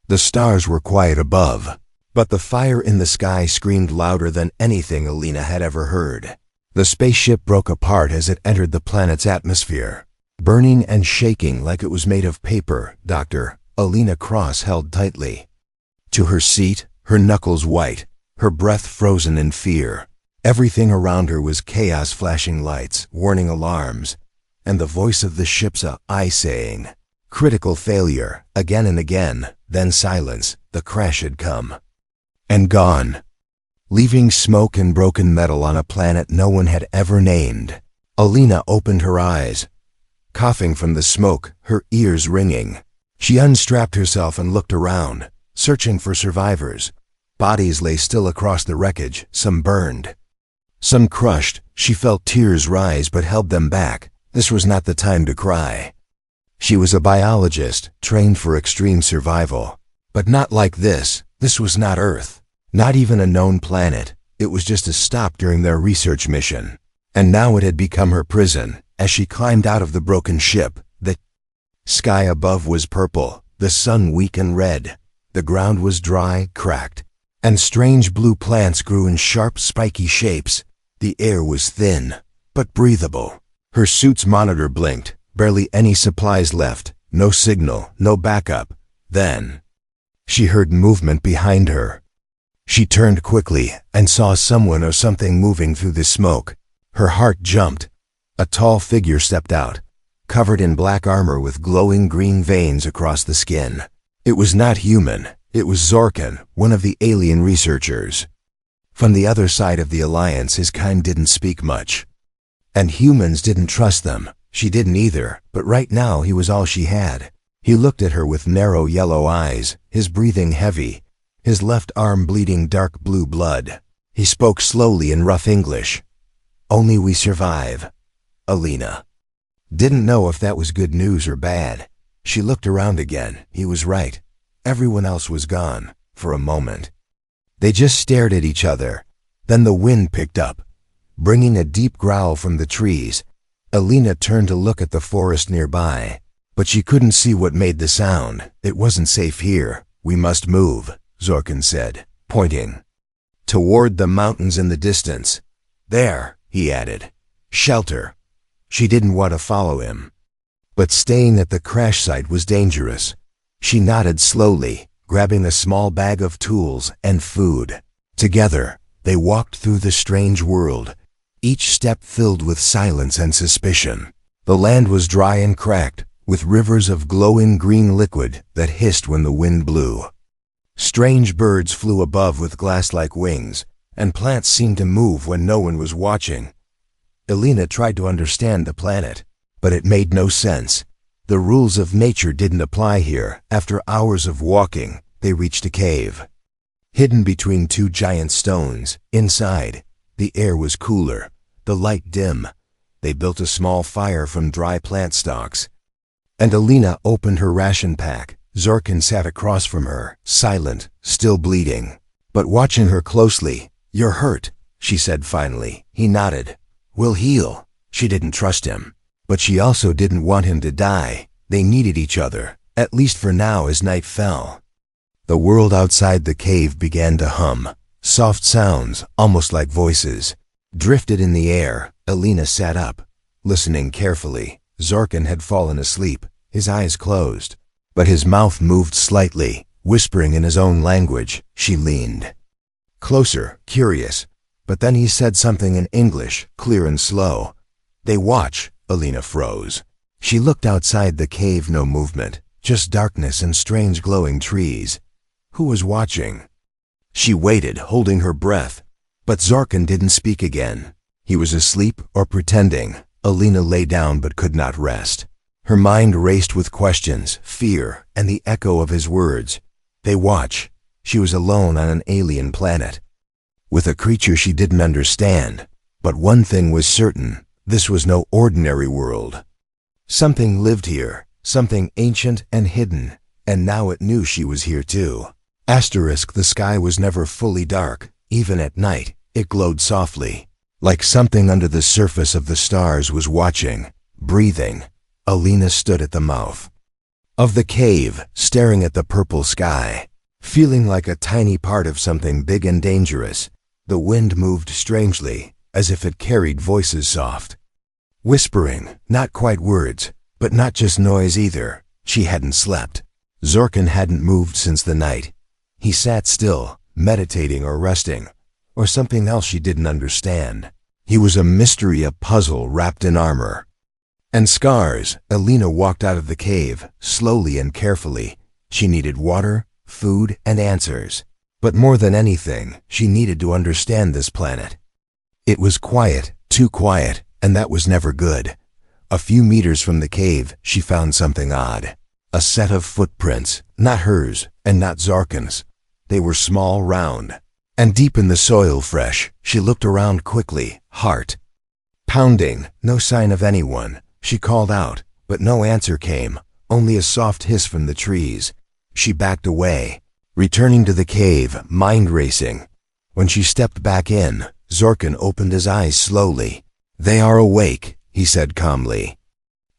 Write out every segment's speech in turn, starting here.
The stars were quiet above, but the fire in the sky screamed louder than anything Alina had ever heard. The spaceship broke apart as it entered the planet's atmosphere, burning and shaking like it was made of paper. Dr. Alina Cross held tightly to her seat, her knuckles white, her breath frozen in fear. Everything around her was chaos, flashing lights, warning alarms, and the voice of the ship's eye saying, "Critical failure," again and again. Then silence. The crash had come and gone, leaving smoke and broken metal on a planet no one had ever named. Alina opened her eyes, coughing from the smoke, her ears ringing. She unstrapped herself and looked around, searching for survivors. Bodies lay still across the wreckage, some burned, some crushed. She felt tears rise but held them back. This was not the time to cry. She was a biologist, trained for extreme survival. But not like this. This was not Earth. Not even a known planet. It was just a stop during their research mission. And now it had become her prison. As she climbed out of the broken ship, the sky above was purple, the sun weak and red. The ground was dry, cracked, and strange blue plants grew in sharp, spiky shapes. The air was thin, but breathable. Her suit's monitor blinked. Barely any supplies left. No signal, no backup. Then she heard movement behind her. She turned quickly and saw someone or something moving through the smoke. Her heart jumped. A tall figure stepped out, covered in black armor with glowing green veins across the skin. It was not human. It was Zorkan, one of the alien researchers. From the other side of the Alliance, his kind didn't speak much. And humans didn't trust them. She didn't either, but right now he was all she had. He looked at her with narrow yellow eyes, his breathing heavy, his left arm bleeding dark blue blood. He spoke slowly in rough English. "Only we survive." Alina didn't know if that was good news or bad. She looked around again. He was right. Everyone else was gone, for a moment. They just stared at each other. Then the wind picked up, bringing a deep growl from the trees. Alina turned to look at the forest nearby, but she couldn't see what made the sound. "It wasn't safe here. We must move," Zorkan said, pointing toward the mountains in the distance. "There," he added. "Shelter." She didn't want to follow him, but staying at the crash site was dangerous. She nodded slowly, grabbing a small bag of tools and food. Together, they walked through the strange world, each step filled with silence and suspicion. The land was dry and cracked, with rivers of glowing green liquid that hissed when the wind blew. Strange birds flew above with glass-like wings, and plants seemed to move when no one was watching. Alina tried to understand the planet, but it made no sense. The rules of nature didn't apply here. After hours of walking, they reached a cave, hidden between two giant stones. Inside, the air was cooler, the light dim. They built a small fire from dry plant stalks, and Alina opened her ration pack. Zorkan sat across from her, silent, still bleeding, but watching her closely. "You're hurt," she said finally. He nodded. "We'll heal." She didn't trust him, but she also didn't want him to die. They needed each other, at least for now. As night fell, the world outside the cave began to hum. Soft sounds, almost like voices, drifted in the air. Alina sat up, listening carefully. Zorkan had fallen asleep, his eyes closed, but his mouth moved slightly, whispering in his own language. She leaned closer, curious, but then he said something in English, clear and slow. "They watch." Alina froze. She looked outside the cave. No movement, just darkness and strange glowing trees. Who was watching? She waited, holding her breath, but Zorkan didn't speak again. He was asleep or pretending. Alina lay down but could not rest. Her mind raced with questions, fear, and the echo of his words. They watch. She was alone on an alien planet, with a creature she didn't understand. But one thing was certain: this was no ordinary world. Something lived here, something ancient and hidden, and now it knew she was here too. The sky was never fully dark. Even at night, it glowed softly, like something under the surface of the stars was watching, breathing. Alina stood at the mouth of the cave, staring at the purple sky. Feeling like a tiny part of something big and dangerous, the wind moved strangely, as if it carried voices soft. Whispering, not quite words, but not just noise either. She hadn't slept. Zorkin hadn't moved since the night. He sat still, meditating or resting, or something else she didn't understand. He was a mystery, a puzzle wrapped in armor and scars. Alina walked out of the cave, slowly and carefully. She needed water, food, and answers. But more than anything, she needed to understand this planet. It was quiet, too quiet, and that was never good. A few meters from the cave, she found something odd. A set of footprints, not hers, and not Zorkin's. They were small, round, and deep in the soil, fresh. She looked around quickly, heart pounding. No sign of anyone. She called out, but no answer came, only a soft hiss from the trees. She backed away, returning to the cave, mind racing. When she stepped back in, Zorkin opened his eyes slowly. "They are awake," he said calmly.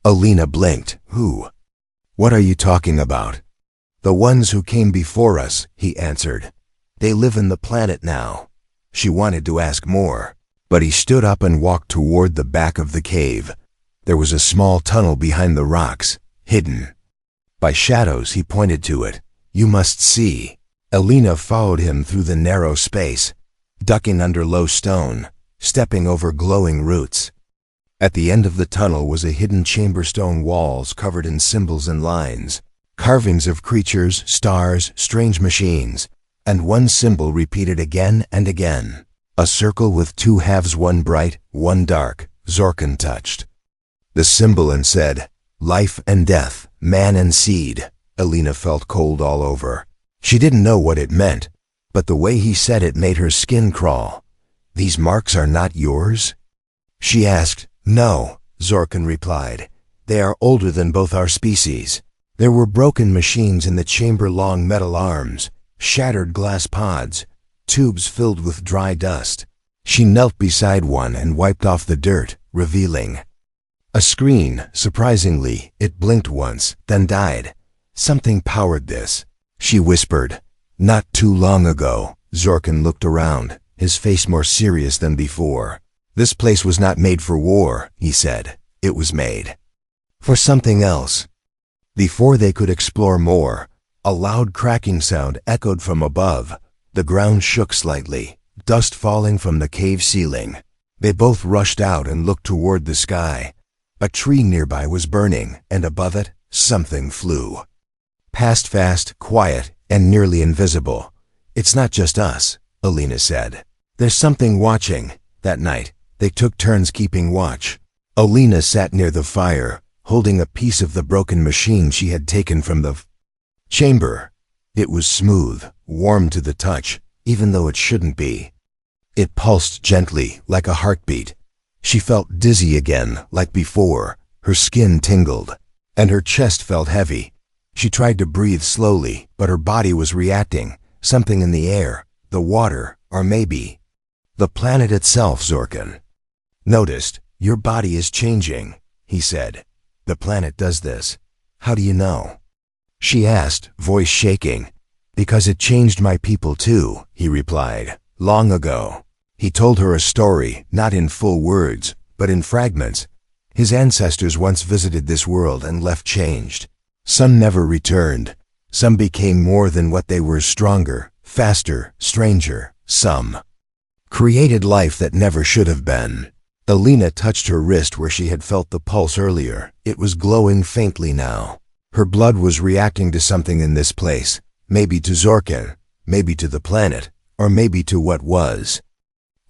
Alina blinked. "Who? What are you talking about?" "The ones who came before us," he answered. "They live in the planet now." She wanted to ask more, but he stood up and walked toward the back of the cave. There was a small tunnel behind the rocks, hidden by shadows. He pointed to it. "You must see." Alina followed him through the narrow space, ducking under low stone, stepping over glowing roots. At the end of the tunnel was a hidden chamber, stone walls covered in symbols and lines, carvings of creatures, stars, strange machines, and one symbol repeated again and again. A circle with two halves, one bright, one dark. Zorkin touched the symbol and said, "Life and death, man and seed." Alina felt cold all over. She didn't know what it meant, but the way he said it made her skin crawl. "These marks are not yours?" she asked. "No," Zorkin replied. "They are older than both our species." There were broken machines in the chamber, long metal arms, shattered glass pods, tubes filled with dry dust. She knelt beside one and wiped off the dirt, revealing a screen. Surprisingly, it blinked once, then died. "Something powered this," she whispered. "Not too long ago." Zorkin looked around, his face more serious than before. "This place was not made for war," he said. "It was made for something else." Before they could explore more, a loud cracking sound echoed from above. The ground shook slightly, dust falling from the cave ceiling. They both rushed out and looked toward the sky. A tree nearby was burning, and above it, something flew past, fast, quiet, and nearly invisible. "It's not just us," Alina said. "There's something watching." That night, they took turns keeping watch. Alina sat near the fire, holding a piece of the broken machine she had taken from the chamber. It was smooth, warm to the touch, even though it shouldn't be. It pulsed gently, like a heartbeat. She felt dizzy again, like before. Her skin tingled, and her chest felt heavy. She tried to breathe slowly, but her body was reacting. Something in the air, the water, or maybe the planet itself. Zorkin noticed. "Your body is changing," he said. "The planet does this." "How do you know?" she asked, voice shaking. "Because it changed my people too," he replied. "Long ago." He told her a story, not in full words, but in fragments. His ancestors once visited this world and left changed. Some never returned. Some became more than what they were, stronger, faster, stranger. Some created life that never should have been. Alina touched her wrist where she had felt the pulse earlier. It was glowing faintly now. Her blood was reacting to something in this place. Maybe to Zorkin, maybe to the planet, or maybe to what was.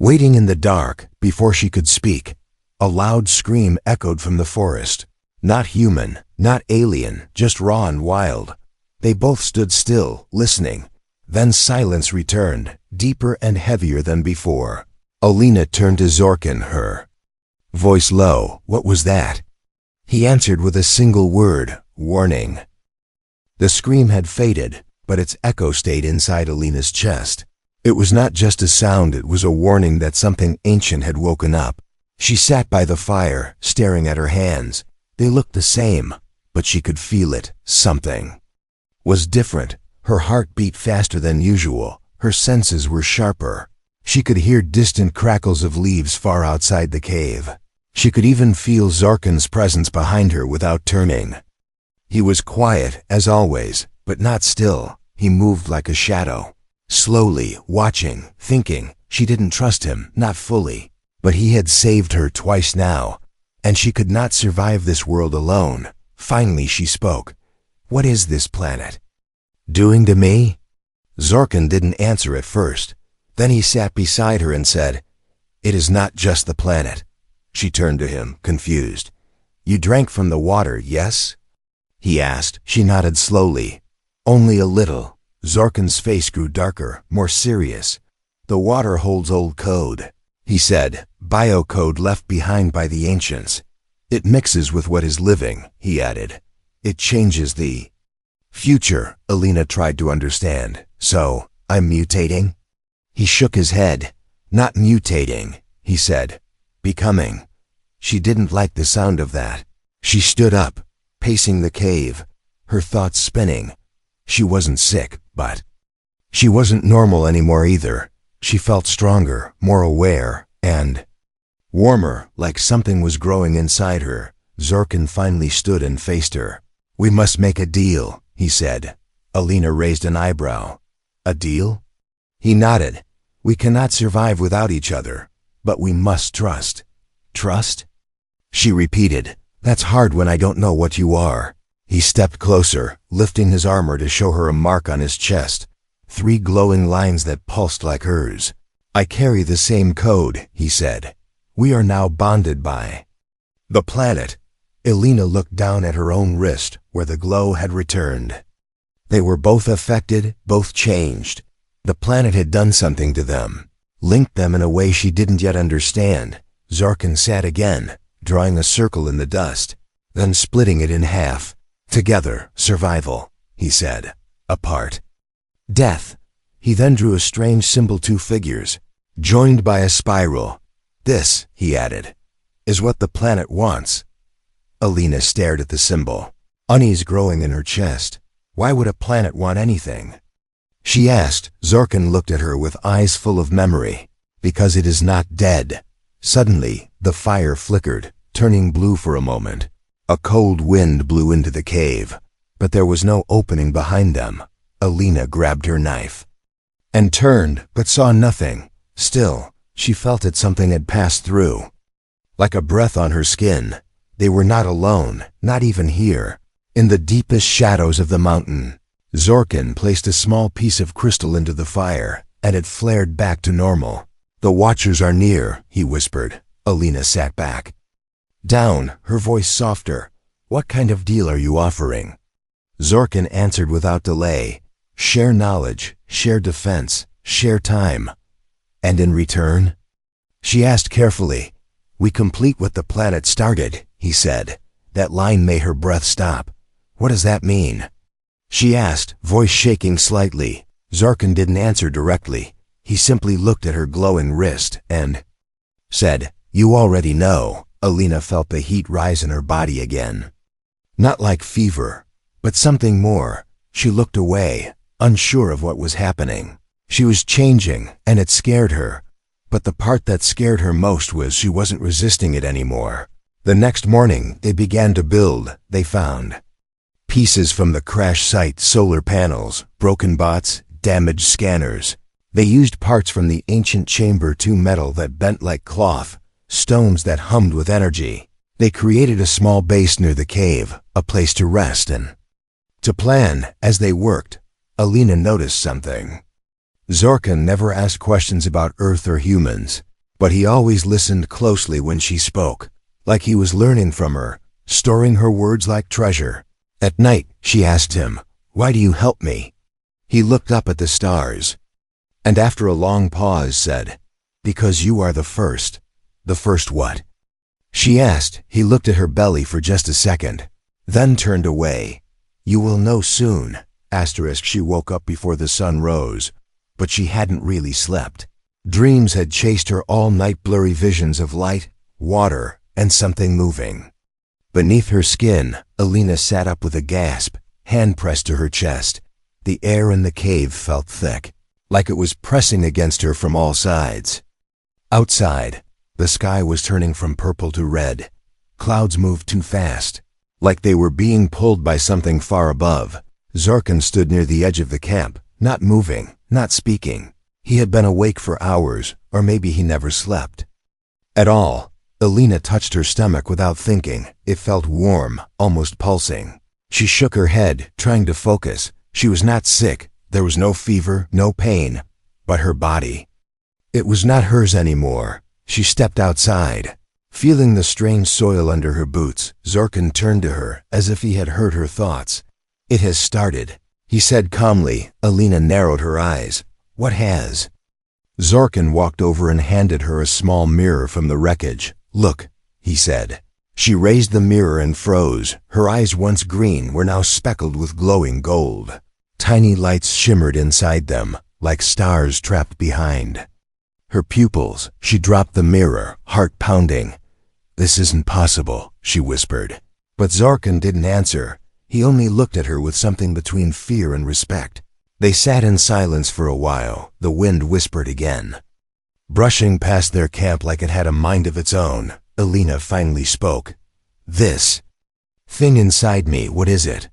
Waiting in the dark, before she could speak, a loud scream echoed from the forest. Not human, not alien, just raw and wild. They both stood still, listening. Then silence returned, deeper and heavier than before. Alina turned to Zorkin, her voice low. "What was that?" He answered with a single word, "Warning." The scream had faded, but its echo stayed inside Alina's chest. It was not just a sound, it was a warning that something ancient had woken up. She sat by the fire, staring at her hands. They looked the same, but she could feel it. Something was different. Her heart beat faster than usual. Her senses were sharper. She could hear distant crackles of leaves far outside the cave. She could even feel Zorkin's presence behind her without turning. He was quiet, as always, but not still. He moved like a shadow. Slowly, watching, thinking. She didn't trust him, not fully. But he had saved her twice now, and she could not survive this world alone. Finally she spoke. "What is this planet doing to me?" Zorkin didn't answer at first. Then he sat beside her and said, "It is not just the planet." She turned to him, confused. "You drank from the water, yes?" he asked. She nodded slowly. "Only a little." Zorkin's face grew darker, more serious. "The water holds old code," he said, "biocode left behind by the ancients. It mixes with what is living," he added. "It changes the future." Alina tried to understand. "So, I'm mutating?" He shook his head. "Not mutating," he said. "Becoming." She didn't like the sound of that. She stood up, pacing the cave, her thoughts spinning. She wasn't sick, but she wasn't normal anymore either. She felt stronger, more aware, and warmer, like something was growing inside her. Zorkin finally stood and faced her. "We must make a deal," he said. Alina raised an eyebrow. "A deal?" He nodded. "We cannot survive without each other, but we must trust." "Trust?" She repeated. "That's hard when I don't know what you are." He stepped closer, lifting his armor to show her a mark on his chest. 3 glowing lines that pulsed like hers. "I carry the same code," he said. "We are now bonded by the planet." Alina looked down at her own wrist, where the glow had returned. They were both affected, both changed. The planet had done something to them, linked them in a way she didn't yet understand. Zorkin sat again, drawing a circle in the dust, then splitting it in half. "Together, survival," he said. "Apart, death." He then drew a strange symbol, 2 figures, joined by a spiral. "This," he added, "is what the planet wants." Alina stared at the symbol, unease growing in her chest. Why would a planet want anything? She asked. Zorkin looked at her with eyes full of memory. "Because it is not dead." Suddenly, the fire flickered, turning blue for a moment. A cold wind blew into the cave, but there was no opening behind them. Alina grabbed her knife and turned, but saw nothing. Still, she felt that something had passed through, like a breath on her skin. They were not alone, not even here. In the deepest shadows of the mountain, Zorkin placed a small piece of crystal into the fire, and it flared back to normal. "The Watchers are near," he whispered. Alina sat back down, her voice softer. "What kind of deal are you offering?" Zorkin answered without delay. "Share knowledge, share defense, share time." "And in return?" She asked carefully. "We complete what the planet started," he said. That line made her breath stop. "What does that mean?" she asked, voice shaking slightly. Zorkin didn't answer directly. He simply looked at her glowing wrist and said, "You already know." Alina felt the heat rise in her body again. Not like fever, but something more. She looked away, unsure of what was happening. She was changing, and it scared her. But the part that scared her most was she wasn't resisting it anymore. The next morning, they began to build. They found pieces from the crash site, solar panels, broken bots, damaged scanners. They used parts from the ancient chamber 2 metal that bent like cloth, stones that hummed with energy. They created a small base near the cave, a place to rest and to plan. As they worked, Alina noticed something. Zorkin never asked questions about Earth or humans, but he always listened closely when she spoke, like he was learning from her, storing her words like treasure. At night, she asked him, "Why do you help me?" He looked up at the stars, and after a long pause said, "Because you are the first." "The first what?" she asked. He looked at her belly for just a second, then turned away. "You will know soon." She woke up before the sun rose, but she hadn't really slept. Dreams had chased her all night, blurry visions of light, water, and something moving. Beneath her skin, Alina sat up with a gasp, hand pressed to her chest. The air in the cave felt thick, like it was pressing against her from all sides. Outside, the sky was turning from purple to red. Clouds moved too fast, like they were being pulled by something far above. Zorkin stood near the edge of the camp, not moving, not speaking. He had been awake for hours, or maybe he never slept at all. Alina touched her stomach without thinking. It felt warm, almost pulsing. She shook her head, trying to focus. She was not sick. There was no fever, no pain. But her body, it was not hers anymore. She stepped outside. Feeling the strange soil under her boots, Zorkin turned to her, as if he had heard her thoughts. "It has started," he said calmly. Alina narrowed her eyes. "What has?" Zorkin walked over and handed her a small mirror from the wreckage. "Look," he said. She raised the mirror and froze. Her eyes, once green, were now speckled with glowing gold. Tiny lights shimmered inside them, like stars trapped behind her pupils. She dropped the mirror, heart pounding. "This isn't possible," she whispered. But Zorkin didn't answer. He only looked at her with something between fear and respect. They sat in silence for a while. The wind whispered again, brushing past their camp like it had a mind of its own. Alina finally spoke. "This thing inside me, what is it?"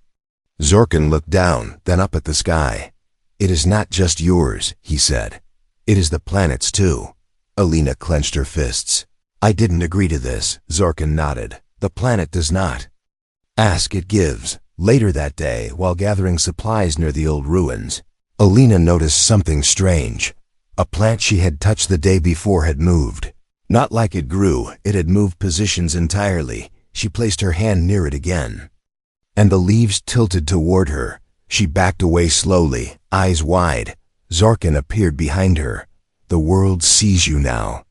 Zorkin looked down, then up at the sky. "It is not just yours," he said. "It is the planet's too." Alina clenched her fists. "I didn't agree to this," Zorkin nodded. "The planet does not ask, it gives." Later that day, while gathering supplies near the old ruins, Alina noticed something strange. A plant she had touched the day before had moved. Not like it grew, it had moved positions entirely. She placed her hand near it again, and the leaves tilted toward her. She backed away slowly, eyes wide. Zorkin appeared behind her. "The world sees you now,"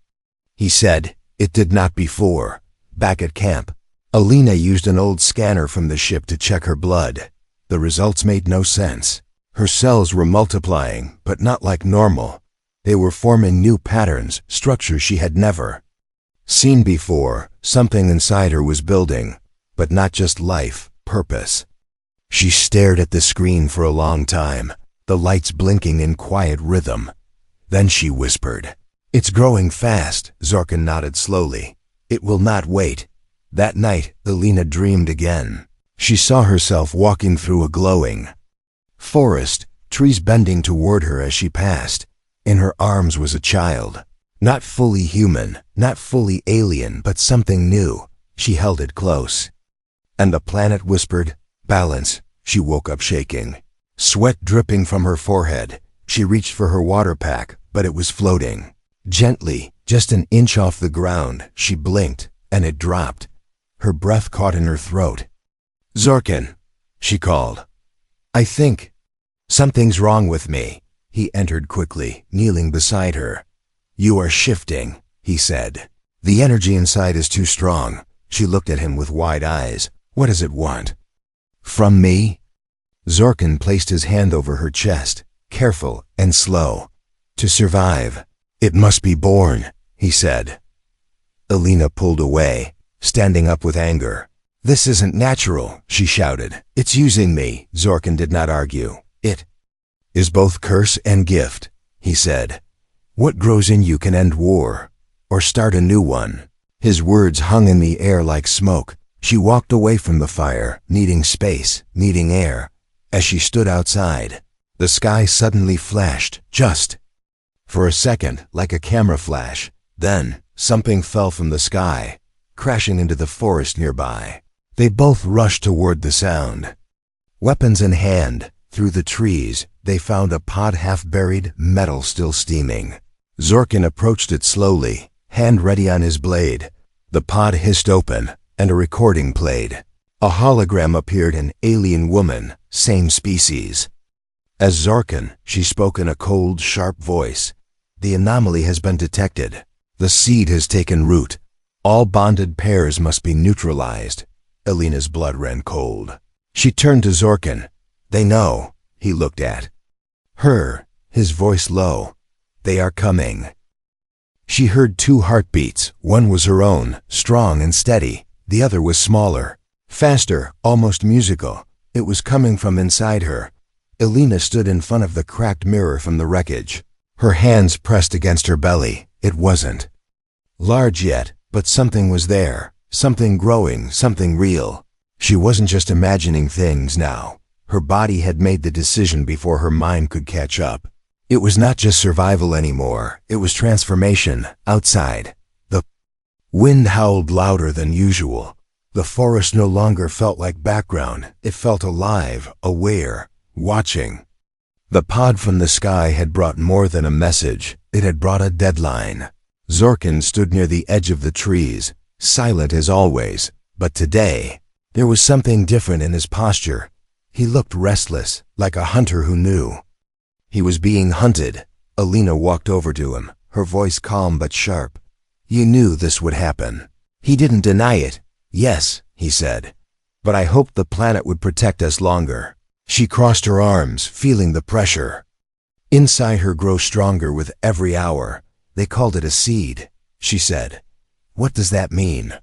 he said. "It did not before." Back at camp, Alina used an old scanner from the ship to check her blood. The results made no sense. Her cells were multiplying, but not like normal. They were forming new patterns, structures she had never seen before. Something inside her was building, but not just life, purpose. She stared at the screen for a long time, the lights blinking in quiet rhythm. Then she whispered, "It's growing fast." Zorkin nodded slowly. "It will not wait." That night, Alina dreamed again. She saw herself walking through a glowing forest, trees bending toward her as she passed. In her arms was a child, not fully human, not fully alien, but something new. She held it close. And the planet whispered, "Balance." She woke up shaking, sweat dripping from her forehead. She reached for her water pack, but it was floating gently, just an inch off the ground. She blinked, and it dropped. Her breath caught in her throat. "Zorkin," she called. "I think something's wrong with me." He entered quickly, kneeling beside her. "You are shifting," he said. "The energy inside is too strong." She looked at him with wide eyes. "What does it want?" "From me?" Zorkin placed his hand over her chest, careful and slow. "To survive, it must be born," he said. Alina pulled away, standing up with anger. "This isn't natural," she shouted. "It's using me." Zorkin did not argue. "It is both curse and gift," he said. "What grows in you can end war, or start a new one." His words hung in the air like smoke. She walked away from the fire, needing space, needing air. As she stood outside, the sky suddenly flashed, just for a second, like a camera flash. Then, something fell from the sky, crashing into the forest nearby. They both rushed toward the sound. Weapons in hand, through the trees, they found a pod half buried, metal still steaming. Zorkin approached it slowly, hand ready on his blade. The pod hissed open, and a recording played. A hologram appeared, an alien woman, same species as Zorkin. She spoke in a cold, sharp voice. "The anomaly has been detected. The seed has taken root. All bonded pairs must be neutralized." Alina's blood ran cold. She turned to Zorkin. "They know." He looked at her, his voice low. "They are coming." She heard 2 heartbeats. One was her own, strong and steady. The other was smaller, faster, almost musical. It was coming from inside her. Alina stood in front of the cracked mirror from the wreckage. Her hands pressed against her belly. It wasn't large yet, but something was there. Something growing, something real. She wasn't just imagining things now. Her body had made the decision before her mind could catch up. It was not just survival anymore. It was transformation. Outside, the wind howled louder than usual. The forest no longer felt like background. It felt alive, aware, watching. The pod from the sky had brought more than a message. It had brought a deadline. Zorkin stood near the edge of the trees, silent as always, but today, there was something different in his posture. He looked restless, like a hunter who knew he was being hunted. Alina walked over to him, her voice calm but sharp. "You knew this would happen." He didn't deny it. "Yes," he said, "but I hoped the planet would protect us longer." She crossed her arms, feeling the pressure inside her grow stronger with every hour. "They called it a seed," she said. "What does that mean?"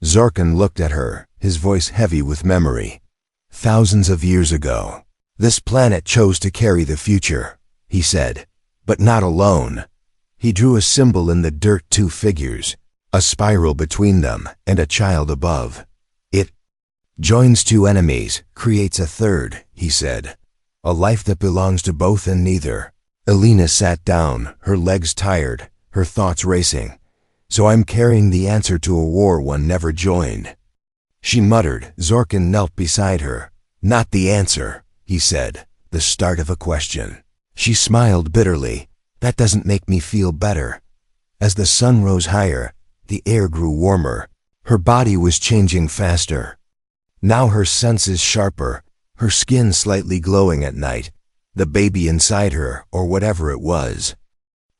Zorkin looked at her, his voice heavy with memory. "Thousands of years ago, this planet chose to carry the future," he said, "but not alone." He drew a symbol in the dirt, two figures, a spiral between them and a child above. "It joins two enemies, creates a third," he said. "A life that belongs to both and neither." Alina sat down, her legs tired, her thoughts racing. "So I'm carrying the answer to a war one never joined," she muttered. Zorkin knelt beside her. "Not the answer," he said, "the start of a question." She smiled bitterly. "That doesn't make me feel better." As the sun rose higher, the air grew warmer. Her body was changing faster. Now her senses sharper, her skin slightly glowing at night. The baby inside her, or whatever it was,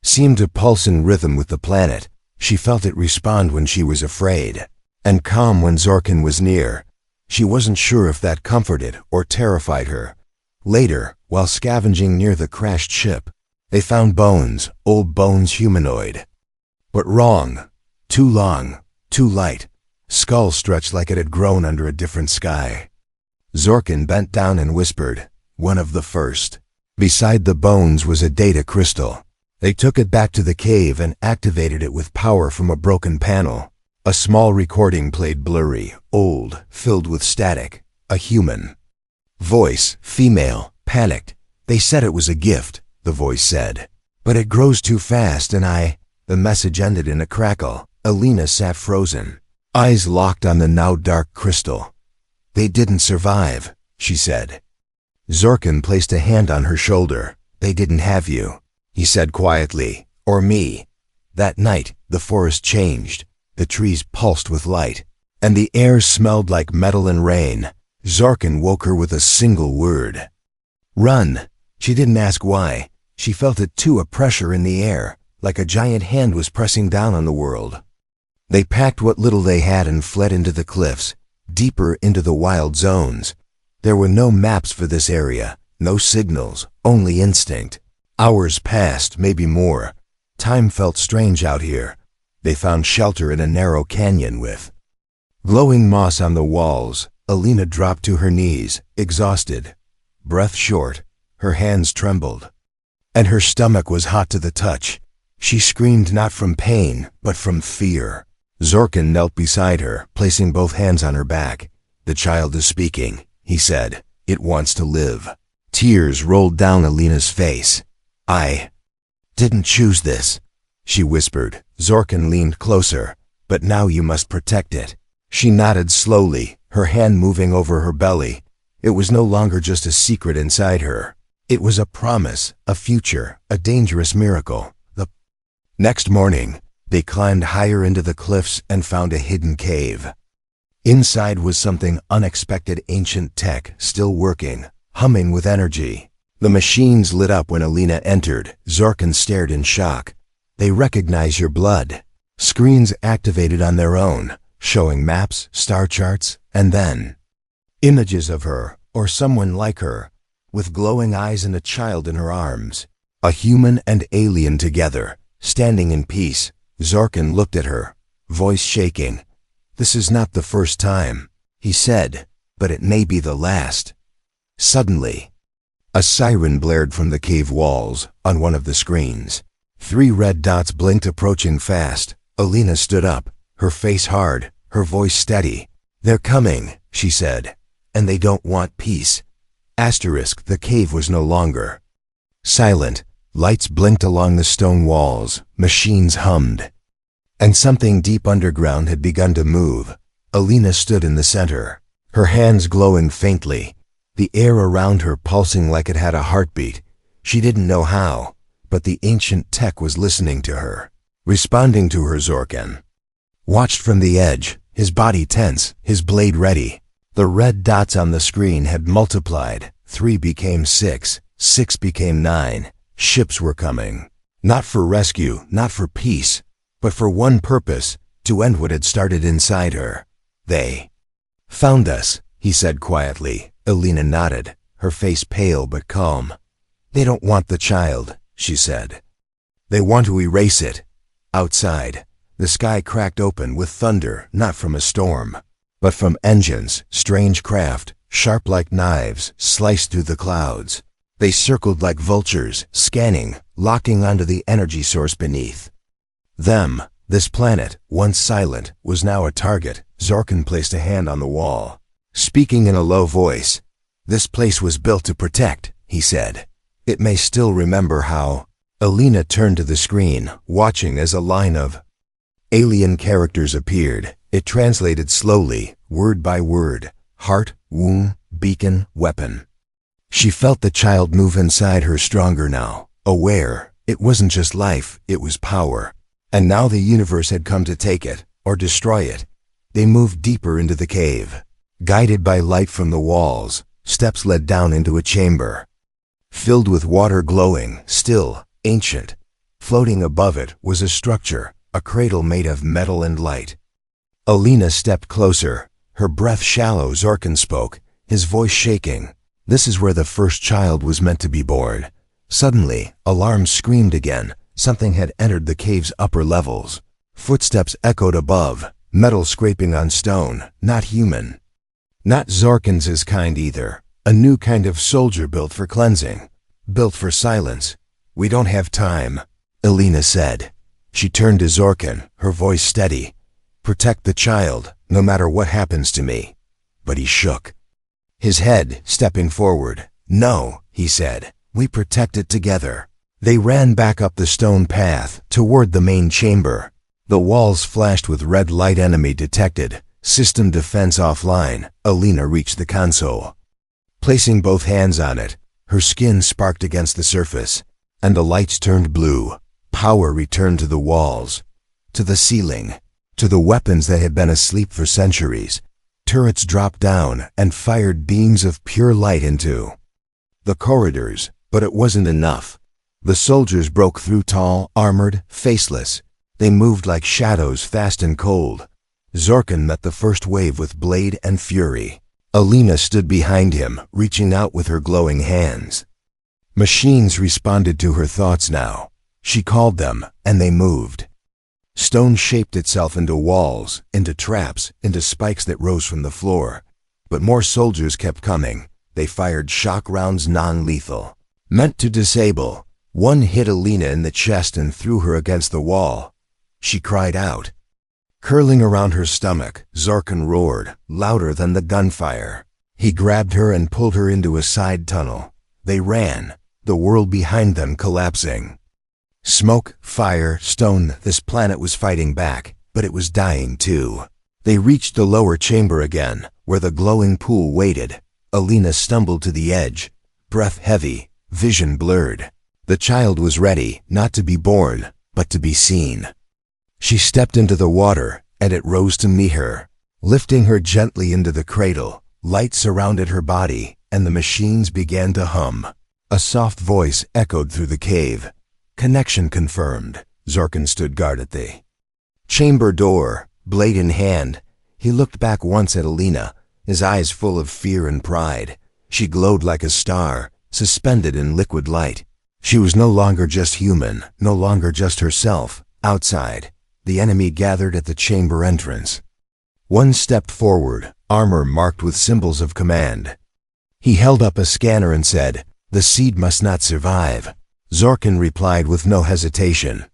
seemed to pulse in rhythm with the planet. She felt it respond when she was afraid, and calm when Zorkin was near. She wasn't sure if that comforted or terrified her. Later, while scavenging near the crashed ship, they found bones, old bones, humanoid. But wrong. Too long, too light. Skull stretched like it had grown under a different sky. Zorkin bent down and whispered, "One of the first." Beside the bones was a data crystal. They took it back to the cave and activated it with power from a broken panel. A small recording played, blurry, old, filled with static. A human voice, female, panicked. "They said it was a gift," the voice said. "But it grows too fast and I—" The message ended in a crackle. Alina sat frozen, eyes locked on the now dark crystal. "They didn't survive," she said. Zorkin placed a hand on her shoulder. "They didn't have you," he said quietly, "or me." That night, the forest changed. The trees pulsed with light, and the air smelled like metal and rain. Zorkin woke her with a single word. "Run." She didn't ask why. She felt it too, a pressure in the air, like a giant hand was pressing down on the world. They packed what little they had and fled into the cliffs, deeper into the wild zones. There were no maps for this area, no signals, only instinct. Hours passed, maybe more. Time felt strange out here. They found shelter in a narrow canyon with glowing moss on the walls. Alina dropped to her knees, exhausted, breath short. Her hands trembled, and her stomach was hot to the touch. She screamed not from pain, but from fear. Zorkin knelt beside her, placing both hands on her back. "The child is speaking," he said. "It wants to live." Tears rolled down Alina's face. "I didn't choose this," she whispered. Zorkin leaned closer. "But now you must protect it." She nodded slowly, her hand moving over her belly. It was no longer just a secret inside her. It was a promise, a future, a dangerous miracle. The next morning, they climbed higher into the cliffs and found a hidden cave. Inside was something unexpected, ancient tech, still working, humming with energy. The machines lit up when Alina entered. Zorkin stared in shock. "They recognize your blood." Screens activated on their own, showing maps, star charts, and then images of her, or someone like her, with glowing eyes and a child in her arms. A human and alien together, standing in peace. Zorkin looked at her, voice shaking. "This is not the first time," he said, "but it may be the last." Suddenly, a siren blared from the cave walls on one of the screens. 3 red dots blinked, approaching fast. Alina stood up, her face hard, her voice steady. "They're coming," she said, "and they don't want peace." The cave was no longer silent. Lights blinked along the stone walls, machines hummed, and something deep underground had begun to move. Alina stood in the center, her hands glowing faintly, the air around her pulsing like it had a heartbeat. She didn't know how, but the ancient tech was listening to her, responding to her. Zorkin watched from the edge, his body tense, his blade ready. The red dots on the screen had multiplied. 3 became 6, 6 became 9. Ships were coming. Not for rescue, not for peace, but for one purpose, to end what had started inside her. "They found us," he said quietly. Alina nodded, her face pale but calm. "They don't want the child," she said. "They want to erase it." Outside, the sky cracked open with thunder, not from a storm, but from engines. Strange craft, sharp like knives, sliced through the clouds. They circled like vultures, scanning, locking onto the energy source beneath them. This planet, once silent, was now a target. Zorkin placed a hand on the wall, speaking in a low voice. "This place was built to protect," he said. "It may still remember how." Alina turned to the screen, watching as a line of alien characters appeared. It translated slowly, word by word: heart, womb, beacon, weapon. She felt the child move inside her, stronger now, aware. It wasn't just life, it was power. And now the universe had come to take it, or destroy it. They moved deeper into the cave. Guided by light from the walls, steps led down into a chamber, filled with water, glowing, still, ancient. Floating above it was a structure, a cradle made of metal and light. Alina stepped closer, her breath shallow. Zorkin spoke, his voice shaking. "This is where the first child was meant to be born." Suddenly, alarms screamed again. Something had entered the cave's upper levels. Footsteps echoed above, metal scraping on stone, not human. Not Zorkin's kind either. A new kind of soldier built for cleansing, built for silence. "We don't have time," Alina said. She turned to Zorkin, her voice steady. "Protect the child, no matter what happens to me." But he shook his head, stepping forward. "No," he said. "We protect it together." They ran back up the stone path, toward the main chamber. The walls flashed with red light. "Enemy detected. System defense offline." Alina reached the console. Placing both hands on it, her skin sparked against the surface, and the lights turned blue. Power returned to the walls, to the ceiling, to the weapons that had been asleep for centuries. Turrets dropped down and fired beams of pure light into the corridors, but it wasn't enough. The soldiers broke through, tall, armored, faceless. They moved like shadows, fast and cold. Zorkin met the first wave with blade and fury. Alina stood behind him, reaching out with her glowing hands. Machines responded to her thoughts now. She called them, and they moved. Stone shaped itself into walls, into traps, into spikes that rose from the floor. But more soldiers kept coming. They fired shock rounds, non-lethal, meant to disable. One hit Alina in the chest and threw her against the wall. She cried out. Curling around her stomach, Zorkin roared, louder than the gunfire. He grabbed her and pulled her into a side tunnel. They ran, the world behind them collapsing. Smoke, fire, stone. This planet was fighting back, but it was dying too. They reached the lower chamber again, where the glowing pool waited. Alina stumbled to the edge, breath heavy, vision blurred. The child was ready, not to be born, but to be seen. She stepped into the water, and it rose to meet her, lifting her gently into the cradle. Light surrounded her body, and the machines began to hum. A soft voice echoed through the cave. Connection confirmed. Zorkin stood guard at the chamber door, blade in hand. He looked back once at Alina, his eyes full of fear and pride. She glowed like a star, suspended in liquid light. She was no longer just human, no longer just herself. Outside, the enemy gathered at the chamber entrance. One stepped forward, armor marked with symbols of command. He held up a scanner and said, "The seed must not survive." Zorkin replied with no hesitation,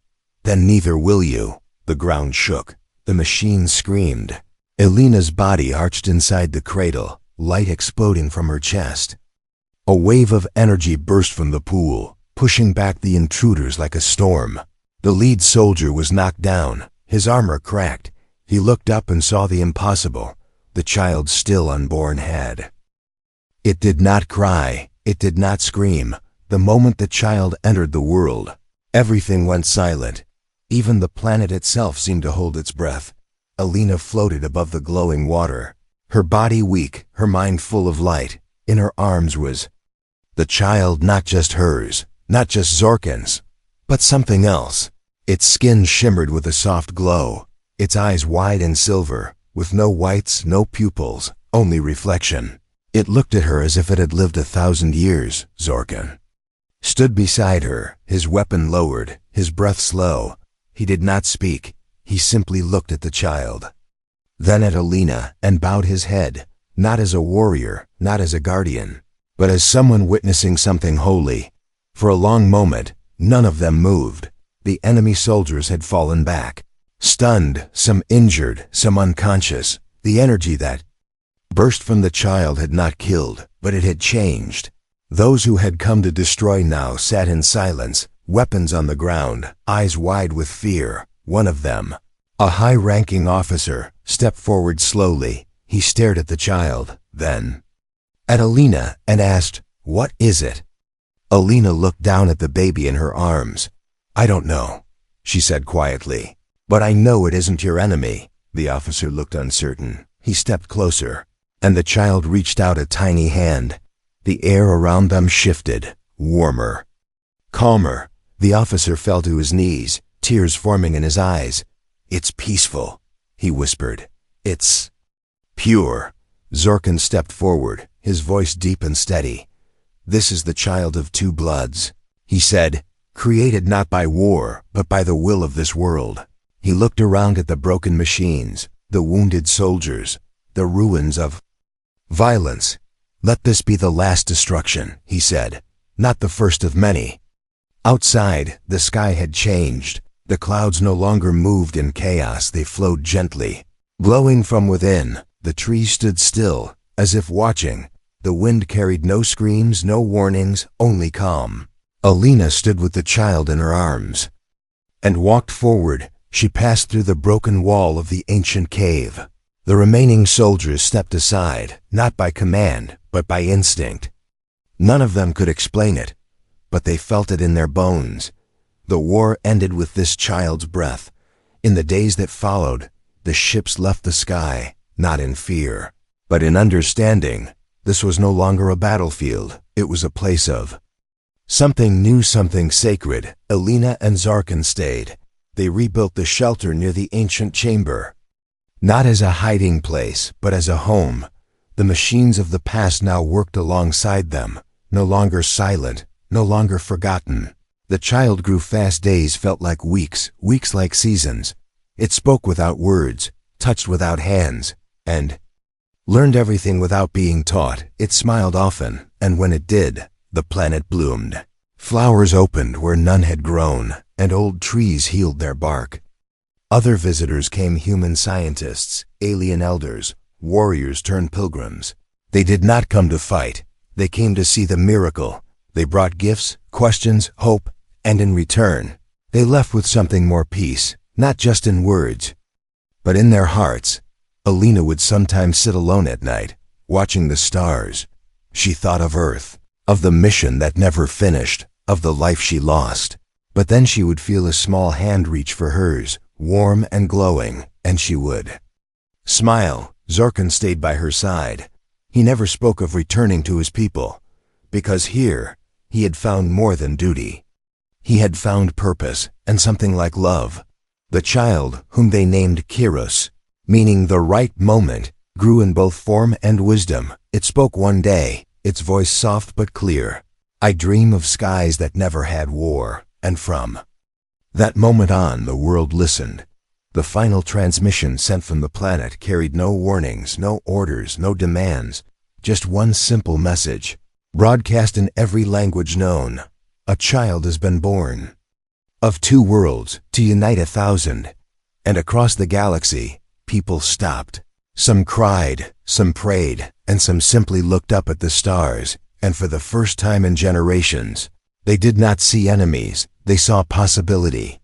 "Then neither will you." The ground shook. The machine screamed. Elena's body arched inside the cradle, light exploding from her chest. A wave of energy burst from the pool, pushing back the intruders like a storm. The lead soldier was knocked down, his armor cracked. He looked up and saw the impossible. The child's still unborn head. It did not cry, it did not scream. The moment the child entered the world, everything went silent. Even the planet itself seemed to hold its breath. Elena floated above the glowing water, her body weak, her mind full of light. In her arms was the child, not just hers, not just Zorkin's, but something else. Its skin shimmered with a soft glow, its eyes wide and silver, with no whites, no pupils, only reflection. It looked at her as if it had lived 1,000 years. Zorkin stood beside her, his weapon lowered, his breath slow. He did not speak, he simply looked at the child. Then at Elena, and bowed his head, not as a warrior, not as a guardian, but as someone witnessing something holy. For a long moment, none of them moved. The enemy soldiers had fallen back, stunned, some injured, some unconscious. The energy that burst from the child had not killed, but it had changed. Those who had come to destroy now sat in silence, weapons on the ground, eyes wide with fear. One of them, a high-ranking officer, stepped forward slowly. He stared at the child, then at Elena, and asked, "What is it?" Elena looked down at the baby in her arms. "I don't know," she said quietly, "but I know it isn't your enemy." The officer looked uncertain. He stepped closer, and the child reached out a tiny hand. The air around them shifted, warmer, calmer. The officer fell to his knees, tears forming in his eyes. "It's peaceful," he whispered. "It's pure." Zorkin stepped forward, his voice deep and steady. "This is the child of two bloods," he said, "created not by war, but by the will of this world." He looked around at the broken machines, the wounded soldiers, the ruins of violence. "Let this be the last destruction," he said, "not the first of many." Outside, the sky had changed. The clouds no longer moved in chaos, they flowed gently. Glowing from within, the trees stood still, as if watching. The wind carried no screams, no warnings, only calm. Elena stood with the child in her arms and walked forward. She passed through the broken wall of the ancient cave. The remaining soldiers stepped aside, not by command, but by instinct. None of them could explain it, but they felt it in their bones. The war ended with this child's breath. In the days that followed, the ships left the sky, not in fear, but in understanding. This was no longer a battlefield, it was a place of something new, something sacred. Elena and Zorkin stayed. They rebuilt the shelter near the ancient chamber, not as a hiding place, but as a home. The machines of the past now worked alongside them, no longer silent, no longer forgotten. The child grew fast. Days felt like weeks, weeks like seasons. It spoke without words, touched without hands, and learned everything without being taught. It smiled often, and when it did, the planet bloomed. Flowers opened where none had grown, and old trees healed their bark. Other visitors came, human scientists, alien elders, warriors turned pilgrims. They did not come to fight. They came to see the miracle. They brought gifts, questions, hope, and in return, they left with something more: peace, not just in words, but in their hearts. Elena would sometimes sit alone at night, watching the stars. She thought of Earth, of the mission that never finished, of the life she lost. But then she would feel a small hand reach for hers, warm and glowing, and she would smile. Zorkin stayed by her side. He never spoke of returning to his people, because here, he had found more than duty. He had found purpose, and something like love. The child, whom they named Kairos, meaning the right moment, grew in both form and wisdom. It spoke one day, its voice soft but clear. "I dream of skies that never had war." And from that moment on, the world listened. The final transmission sent from the planet carried no warnings, no orders, no demands, just one simple message, broadcast in every language known. A child has been born. Of two worlds, to unite 1,000. And across the galaxy, people stopped. Some cried, some prayed, and some simply looked up at the stars, and for the first time in generations, they did not see enemies, they saw possibility.